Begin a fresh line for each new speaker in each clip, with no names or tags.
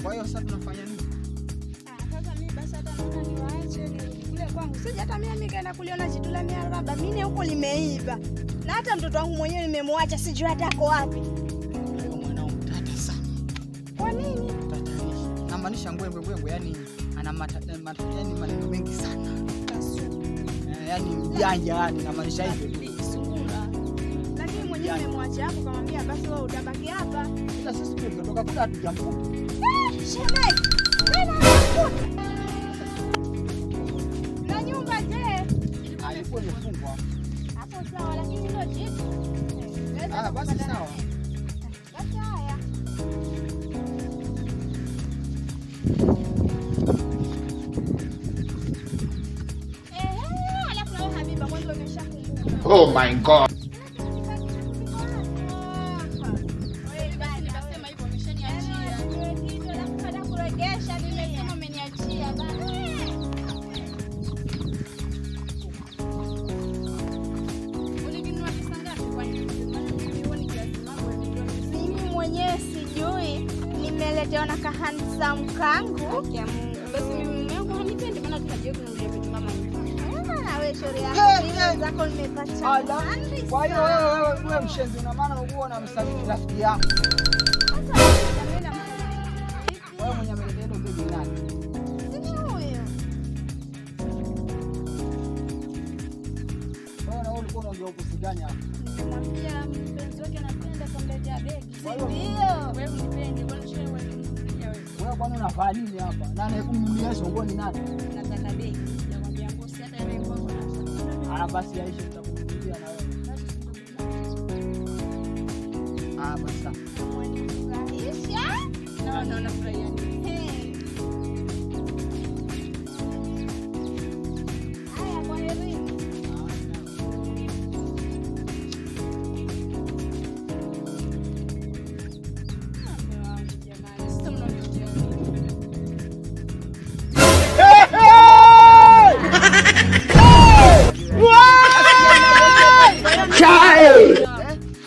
Kwa hiyo sasa tunafanya nini?
Sasa mimi basi hata naona niwaache kule kwangu. Sija hata mimi kaenda kuliona jitu la miaraba. Mimi huko limeiba. Na hata mtoto wangu mwenyewe nimemwacha sijui hata ako wapi.
Leo mwanao mtata sana.
Kwa nini?
Tatanishi. Namaanisha ngwengwe yani ana yani maneno mengi sana. Yani mjanja yani namaanisha hivyo.
Lakini mwenyewe nimemwacha hapo kamwambia basi wewe utabaki hapa.
Ila sisi tunatoka kula hatujamkuta.
Shemeji. Nani anakuta? Na nyumba je?
Alikuwa imefungwa.
Hapo sawa lakini ndio jitu.
Basi sawa.
Basi haya. Alafu na Habiba mwanzo umeshakumbuka.
Oh my God.
Nimeletewa na kahandsome kangu. Ya Mungu. Basi mimi mume wangu hanipendi maana tunajua kununulia vitu kama hivi. Na wewe shauri yako zako nimepata.
Kwa hiyo wewe mshenzi una maana unaona msaliti rafiki yako.
Sasa mimi na
wewe mwenye ameleta ndio nani?
Sio huyo.
Wewe na wewe ulikuwa unaongea kuhusu gani hapa?
Namwambia mpenzi wake anapenda kumletea begi.
Ndio.
Wewe unipendi bwana shehe walimnunulia wewe.
Wewe kwani unafanya nini hapa? Nani kumnunulia songoni nani?
Nataka begi. Nakwambia ngosi hata yeye kwako na.
Basi Aisha nitakununulia na wewe. Basi sawa.
Aisha? No, nafurahia. Haya kwa heri.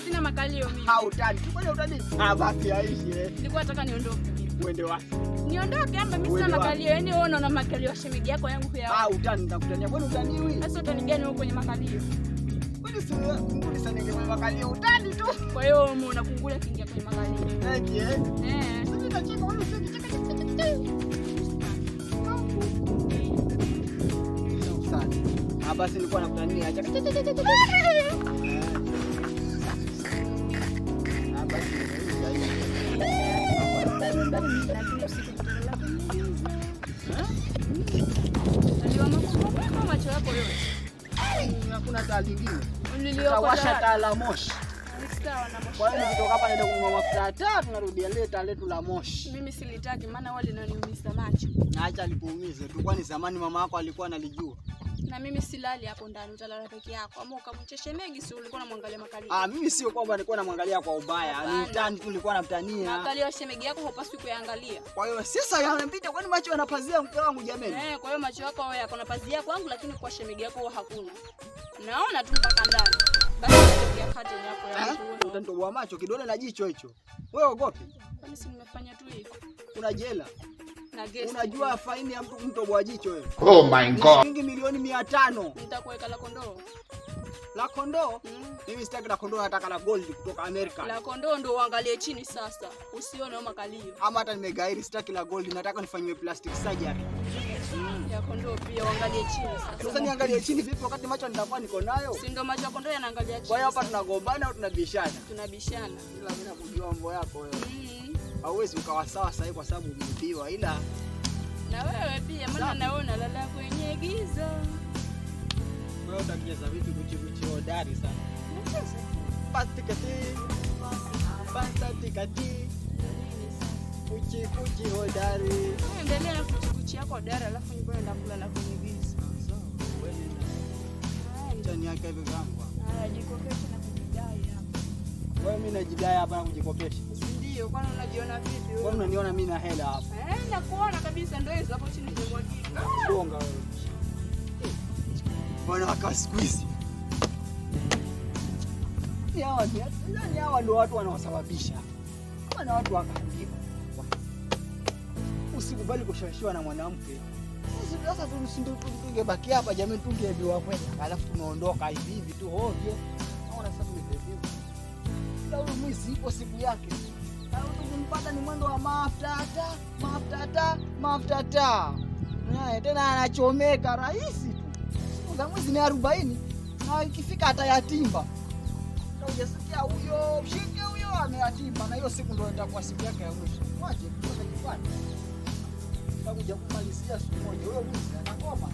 Sina makalio mimi.
Hautani. Ngoja utani. Basi Aisha.
Nilikuwa nataka niondoke.
Uende wapi?
Niondoke ama mimi sina makalio. Yaani wewe unaona makalio ya shemeji yako yangu ya.
Utani nitakutania. Kwani utaniwi?
Sasa utani gani wewe kwenye makalio?
Kwani si nguli sana kwenye makalio utani tu.
Kwa hiyo wewe unakungula kiingia kwenye makalio.
Eti
Sisi
tunacheka wewe usicheka. Basi nilikuwa nakutania acha.
Macho yako yote.
Hakuna taa lingine. Utawasha taa la moshi.
Sawa na moshi.
Kwa hiyo nikitoka hapa naenda kununua mafuta ya taa tunarudia ile taa letu la moshi.
Mimi silitaki maana wale linaniumiza macho.
Acha alikuumize tu kwani zamani mama yako alikuwa analijua.
Na mimi silali hapo ndani utalala peke yako. Ama ukamcheshe Megi si ulikuwa unamwangalia makalio.
Mimi sio kwamba nilikuwa namwangalia kwa ubaya. Ni utani tu nilikuwa namtania.
Makalio ya shemeji yako hupaswi kuyaangalia.
Kwa hiyo sasa yanapita kwani macho yanapazia mke wangu jameni.
Kwa hiyo macho yako wewe yako na pazia kwangu lakini kwa shemeji yako hakuna. Naona tu mpaka ndani. Basi ndio kati yako ya
utanitoboa macho kidole na jicho hicho. Wewe ogopi?
Kwani si nimefanya tu hivi?
Kuna jela.
Na
unajua faini ya mtu kumtoboa jicho wewe.
Oh my God.
Shilingi milioni 500.
Nitakuweka la kondoo.
La kondoo? Mimi sitaki la kondoo, nataka la gold kutoka Amerika.
La kondoo ndio uangalie chini sasa. Usione au makalio.
Ama hata nimegairi sitaki la gold, nataka nifanywe plastic surgery.
Ya kondoo pia uangalie chini sasa.
Sasa niangalie chini vipi wakati macho nitakuwa niko nayo?
Si ndio macho ya kondoo yanaangalia chini.
Kwa hiyo hapa tunagombana au tunabishana?
Tunabishana.
Ila mimi nakujua mambo yako wewe. Hauwezi ukawa sawa sasa kwa sababu umeibiwa, ila
na wewe pia maana naona lala kwenye giza.
Wewe utakiza vitu kuchi hodari sana. Basta tikati. Kuchi hodari.
Endelea na kuchi yako hodari alafu nyumbani enda kulala kwenye giza.
Sawa. Wewe nenda. Chani yake hivi gangu.
Jikopesha na kujidai hapa.
Wewe mimi najidai hapa na kujikopesha.
Ndio, kwani unajiona vipi wewe?
Wewe unaniona mimi na hela hapa.
Nakuona kabisa ndio hizo hapo chini kimwagika.
Bonga wewe. Bwana waka siku hizi. Hawa ndio watu wanaosababisha. Kama watu wakaandika. Usikubali kushawishiwa na mwanamke. Sasa tungebaki hapa jamii, tungeambiwa kwenda. Alafu tumeondoka hivi tu ovyo. Naona sasa tumevipi. Ndio mwizi ipo siku yake. Na tukimpata ni mwendo wa mafuta. Tena anachomeka rahisi tu. Siku za mwizi ni 40. Na ikifika atayatimba. Na ujasikia huyo mshike huyo ameyatimba, na hiyo siku ndio itakuwa siku yake ya mwisho. Waje tuone kifani. Takuja kumalizia siku moja huyo mwizi atakoma.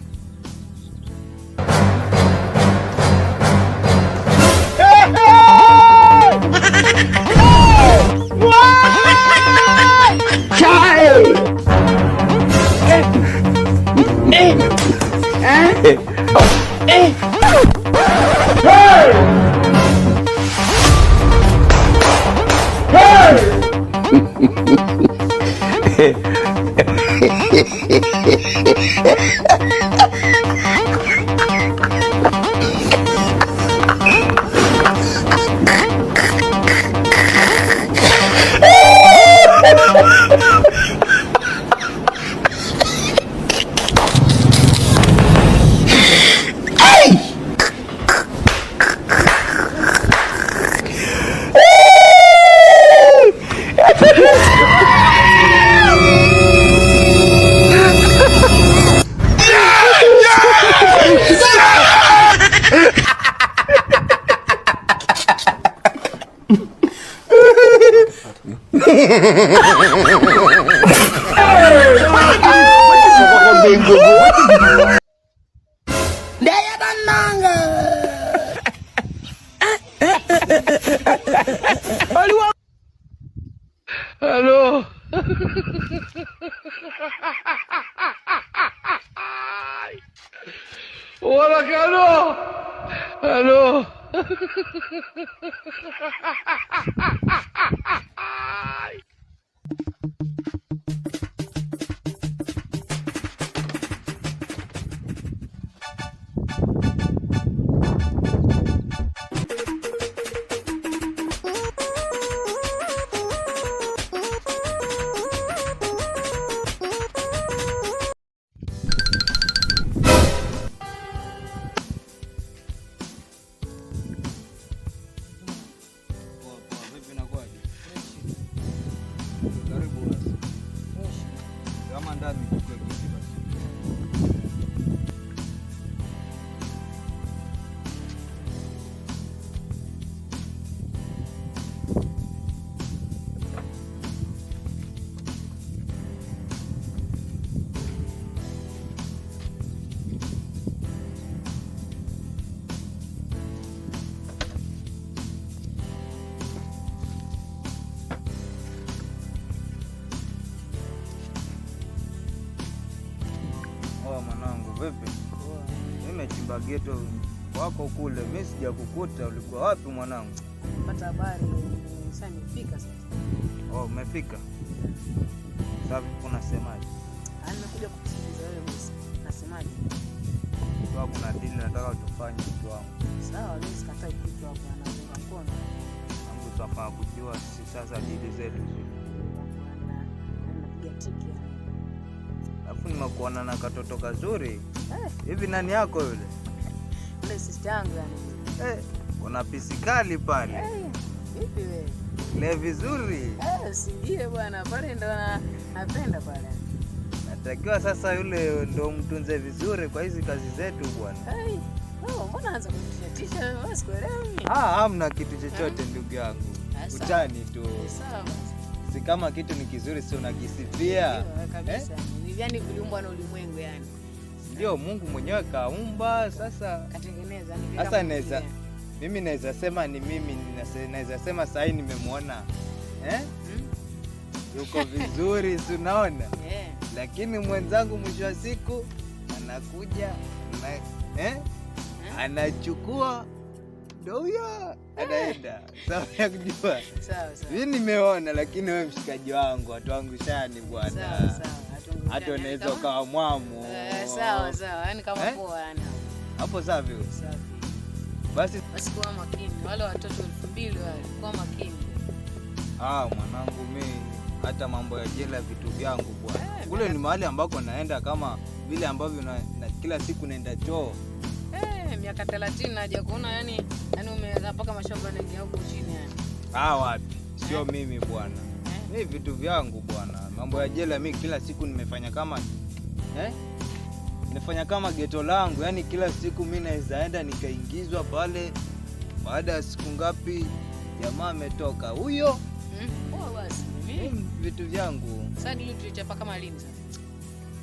Hello. Hola, Carlos. Hello.
Mwanangu vipi? Nimechimba geto wako kule, mimi sijakukuta. Ulikuwa wapi mwanangu?
Pata habari sasa nimefika sasa.
Oh, umefika. Sasa unasemaje?
Nimekuja kukusikiliza wewe mimi. Nasemaje?
Kwa kuna deal nataka tufanye kitu wangu.
Sawa, mimi sikatai kitu hapo, anaunga mkono.
Wangu tunafaa kujua sisi sasa deal zetu.
Napiga tiki.
Alafu nimekuona na katoto kazuri. Hivi nani yako yule?
Yule sister yangu yani.
Kuna pisi kali pale.
Vipi wewe?
Le vizuri.
Si ndiye bwana, pale ndo napenda pale.
Natakiwa sasa yule ndo mtunze vizuri kwa hizi kazi zetu bwana.
Mbona anza kutisha basi kuelewi?
Hamna kitu chochote ndugu yangu. Utani tu.
Sawa basi.
Si kama kitu ni kizuri si unakisifia.
Kabisa. Yani kuliumbwa na ulimwengu yani.
Ndio Mungu mwenyewe kaumba sasa.
Katengeneza
ni sasa mimi naweza sema ni mimi naweza sema sasa hii nimemwona. Yuko vizuri si unaona? Lakini mwenzangu mwisho wa siku anakuja anachukua ndio huyo anaenda. Sawa ya kujua.
Sawa.
Mimi nimeona, lakini wewe mshikaji wangu, watu wangu shani bwana.
Sawa.
Hata unaweza ukawa mwamu.
Sawa. Yani kama poa yani.
Hapo safi.
Safi.
Basi
kuwa makini. Wale watoto 2000 wale, kuwa makini.
Mwanangu, mimi hata mambo ya jela vitu vyangu bwana. Kule ni mahali ambako naenda kama vile ambavyo na kila siku naenda choo.
Miaka 30 naja kuona yani umeweza paka mashamba naingia huko chini yani.
Wapi? Sio mimi bwana. Mimi vitu vyangu bwana. Mambo ya jela mimi kila siku nimefanya kama nimefanya kama geto langu. Yani kila siku mimi naweza enda nikaingizwa pale. Baada ya siku ngapi jamaa ametoka huyo.
Basi
Vitu vyangu.
Sasa ndio tulichapa kama lini sasa?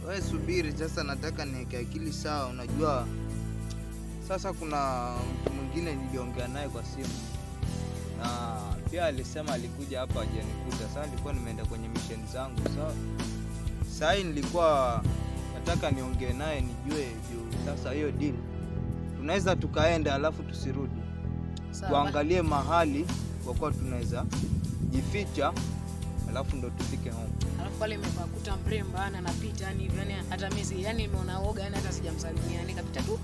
Wewe subiri sasa, nataka niweke akili sawa. Unajua sasa kuna mtu mwingine niliongea naye kwa simu. Na pia alisema alikuja hapa hajanikuta. Sasa nilikuwa nimeenda kwenye mission zangu. Sasa nilikuwa nataka niongee naye nijue sasa hiyo deal. Tunaweza tukaenda alafu tusirudi. Tuangalie mahali kwa kuwa tunaweza jificha alafu ndo tufike home.
Alafu pale nimekuta mrembo anapita yani hivi yani hata mimi yani nimeona oga yani hata sijamsalimia yani kapita tu.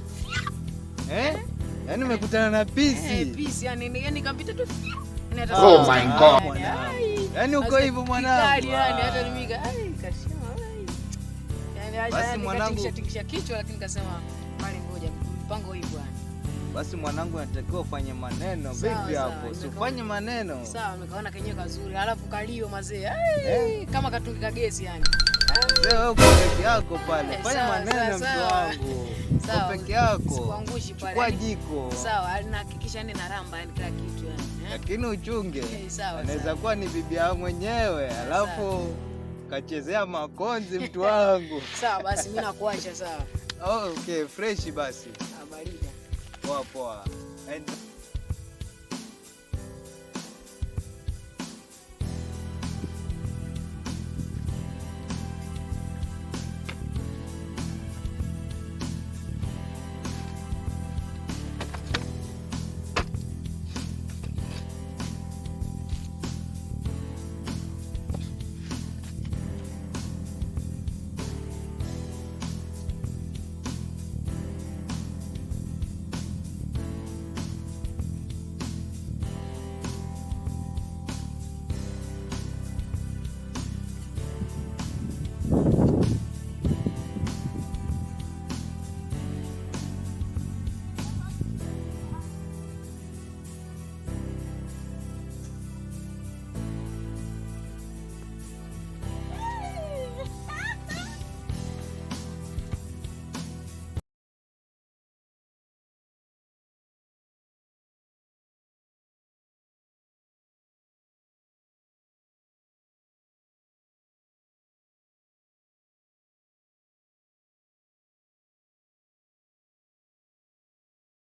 Yaani umekutana na pisi.
Pisi yani kapita tu.
Oh my God.
Yaani uko hivyo mwanangu.
Yani hata nimika kashima. Yani
basi mwanangu
tikisha kichwa lakini kasema mali ngoja mpango hii bwana.
Basi mwanangu natakiwa ufanye maneno. Vipi hapo? Usifanye maneno.
Sawa, nikaona kenyewe kazuri. Alafu kalio mazee. Kama katungi ka gesi yani.
Wewe uko peke yako pale. Fanya maneno mtu wangu. Uko peke yako.
Sikuangushi pale.
Chukua jiko.
Sawa, nahakikisha nina ramba yani kila kitu yani.
Lakini uchunge.
Sawa.
Anaweza kuwa ni bibi yako mwenyewe. Alafu kachezea makonzi mtu wangu.
Sawa basi mimi nakuacha sawa.
Okay, fresh basi.
Barida.
Poa.